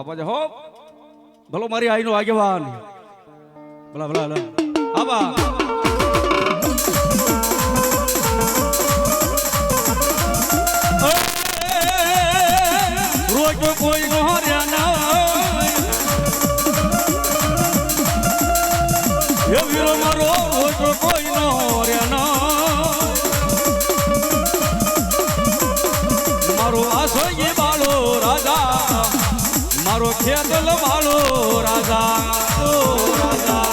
બાપા હો ભલો મારી આઈનો આગેવાન ભલા ભલા આબા રોજ કોઈ નો હર્યા ના એ વીરો મારો રોજ કોઈ નો હર્યા ના મારો આસોઈ બાળો રાજા મારો ખેતલ બાળો રાજા રાજા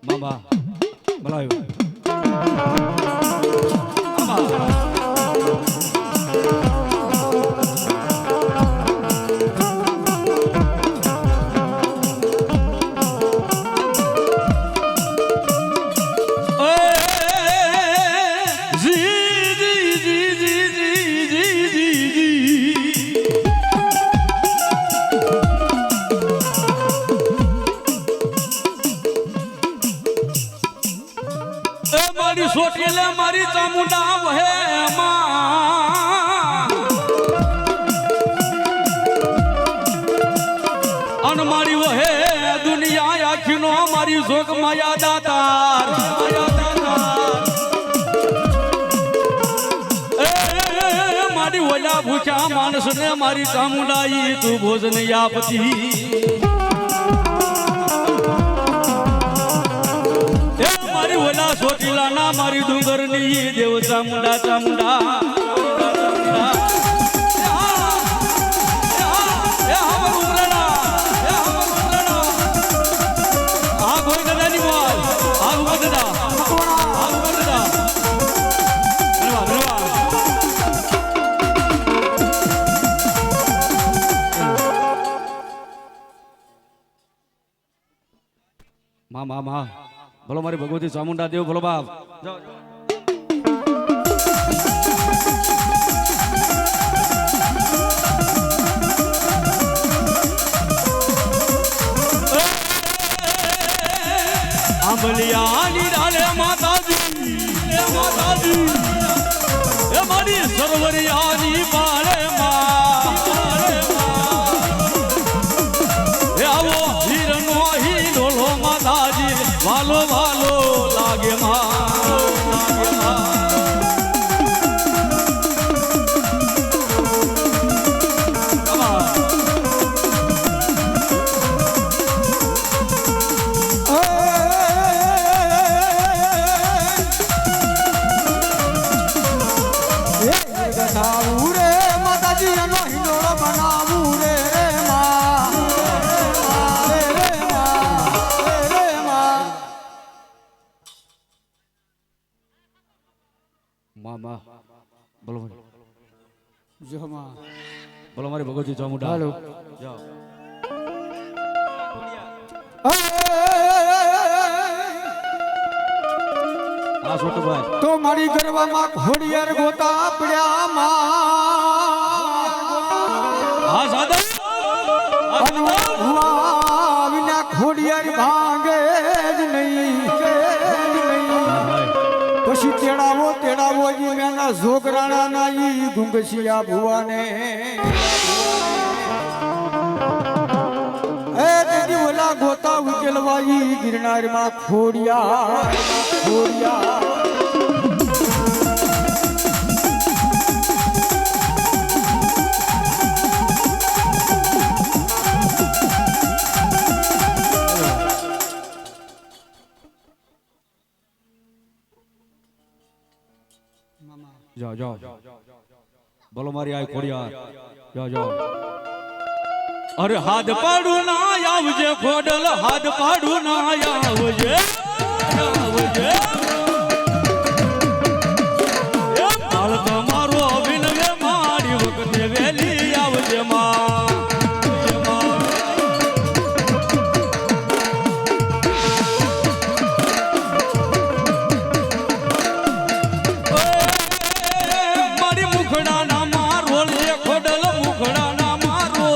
મામા બોલાયો મારી સોટીલે મારી ચામુંડા વહે અન મારી વહે દુનિયા આખીનો મારી જોગ માયા દાતાર મારી ઓલા ભૂખ્યા માણસને મારી ચામુંડા ઈ તું ભોજન આપતી ઓલા સોટીલા ના મારી ડુંગર ની દેવ ચામુંડા ચામુંડા મા બોલો મારી ભગવતી ચામુંડા દેવ બોલો બાપ આંબલિયાની ડાલે માતાજી એ માતાજી એ મારી સરોવરિયાની પાળે એ આવો હીરનો હીરોલો માતાજી વાલો વાલો લાગે માતાજી એનો હિંડોળો બનાવું રે મામા બોલો જો માં બોલો મારી ભગવતી ચામુંડા હાલો જાઓ આ છોટુભાઈ તો મારી ગરવામાં ઘોડિયાર ગોતા પડ્યા માં હા સાદા અનુભવા વિના ઘોડિયાર ભાંગે જ નહીં પછી તેડાવો ઈ મેના જોગરાણા ના ઈ ગુંગસિયા ભુવાને એ દીદી ઓલા ગોતા ઉકેલવા ઈ ગિરનાર માં ખોડિયા જાઓ બોલો મારી આ ખોડિયાર જાઓ અરે હાથ પાડું ના આવજે ખોડલ હાથ પાડું ના આવજે માળ તમારો અભિનવે મારી વખતે વેલી આવજે મારી મુખડા ના મારો ખોડલ મુખડા ના મારો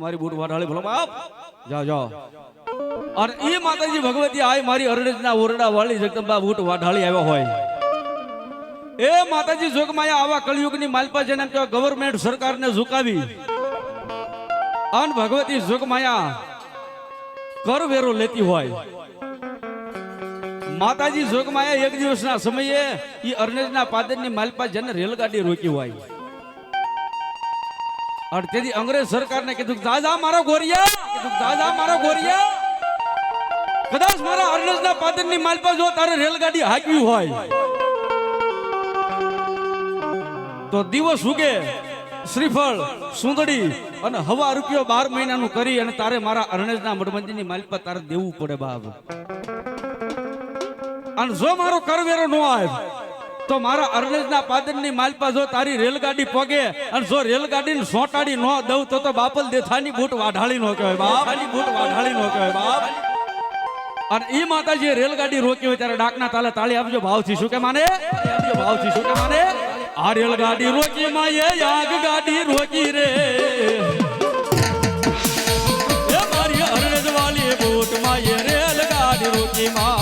મારી બૂટ વાઢાળી ભલો બાપ જાઓ જાઓ અને એ માતાજી ભગવતી આય મારી અરણેજના ઓરડા વાળી જગદંબા બૂટ વાઢાળી આવ્યો હોય એ માતાજી જોગમાયા આવા કળિયુગની માલપા જેને એમ કહેવાય ગવર્નમેન્ટ સરકારને ઝુકાવી અન ભગવતી જોગમાયા કરવેરો લેતી હોય માતાજી જોગમાયા એક દિવસના સમયે ઈ અરણેજના પાદરની માલપા જેને રેલગાડી રોકી હોય અને તેથી અંગ્રેજ સરકારને કીધું દાદા મારો ગોરિયા કદાચ મારા અરણેજના પાદરની માલપા જો તારે રેલગાડી હાંકવી હોય તો દિવસ ઉગે શ્રીફળ સુંદડી અને હવા રૂપિયો 12 મહિનાનું કરી અને તારે મારા અરણેજના મઠમંદિરની માલપા તારે દેવું પડે બાપ અને જો મારો કરવેરો ન આવે તો મારા અરણેજના પાદરની માલપા જો તારી રેલગાડી પોગે અને જો રેલગાડીને સોટાડી ન દઉં તો બાપલ દેથાની બૂટ વાઢાળી નો કહેવાય બાપ અને ઈ માતાજીએ રેલગાડી રોકી હોય ત્યારે ડાકના તાલે તાળી આપજો ભાવથી શું કે માને આ રેલગાડી રોકી માયે આગ ગાડી રોકી રે એ મારી અરણેજ વાલી બૂટ માયે રેલગાડી રોકી માં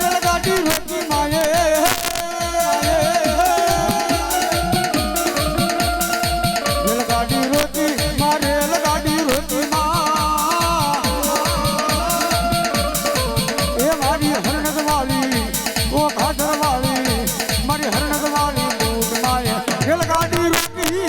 રેલગાડી રોકી માયે રેલગાડી રોકી માં રેલગાડી રોકી માં એ મારી હરણદ વાલી ઓ ખાદર વાલી મારી હરણદ વાલી બૂટ માયે રેલગાડી રોકી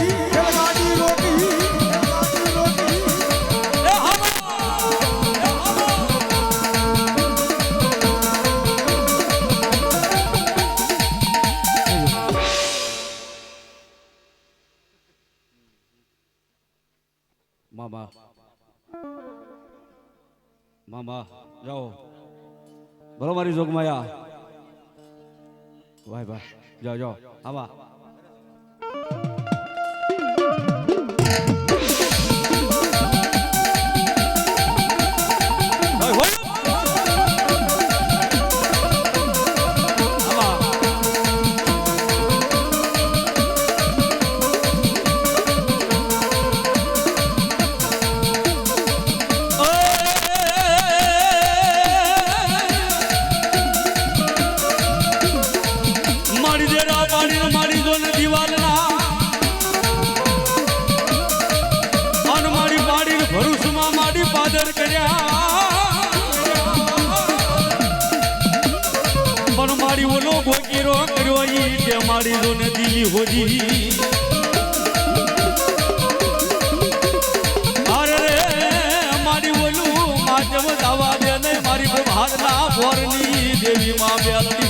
મામા જાઓ બોલો મારી જોગમાયા ભાઈ જાઓ આવા મારી જો નદી હોજી અરે રે મારી ઓલું માધ્યમ દાવા દે ને મારી પ્રભાતના બોરની દેવી માં બેલડી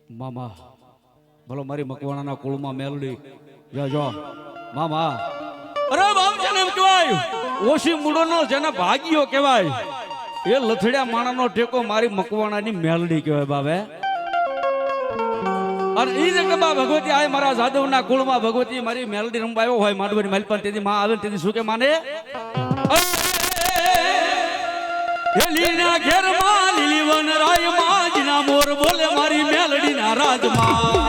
મામા ભલો મારી મકવાણાના કુળમાં મેલડી જો મામા અરે બાપ જેને એમ કહેવાય ઓશી મૂળોનો જેને ભાગ્યો કહેવાય એ લથડિયા માણાનો ટેકો મારી મકવાણાની મેલડી કહેવાય બાવે અને ઈ જગદંબા ભગવતી આય મારા જાદવના કુળમાં ભગવતી મારી મેલડી રંબાયો હોય માંડવાની માલપા તેથી માં આવે તેથી શું કે માને લીના ઘેરમાં લીલી વન રાય માં જીના મોર બોલે મારી મેલડીના રાજમાં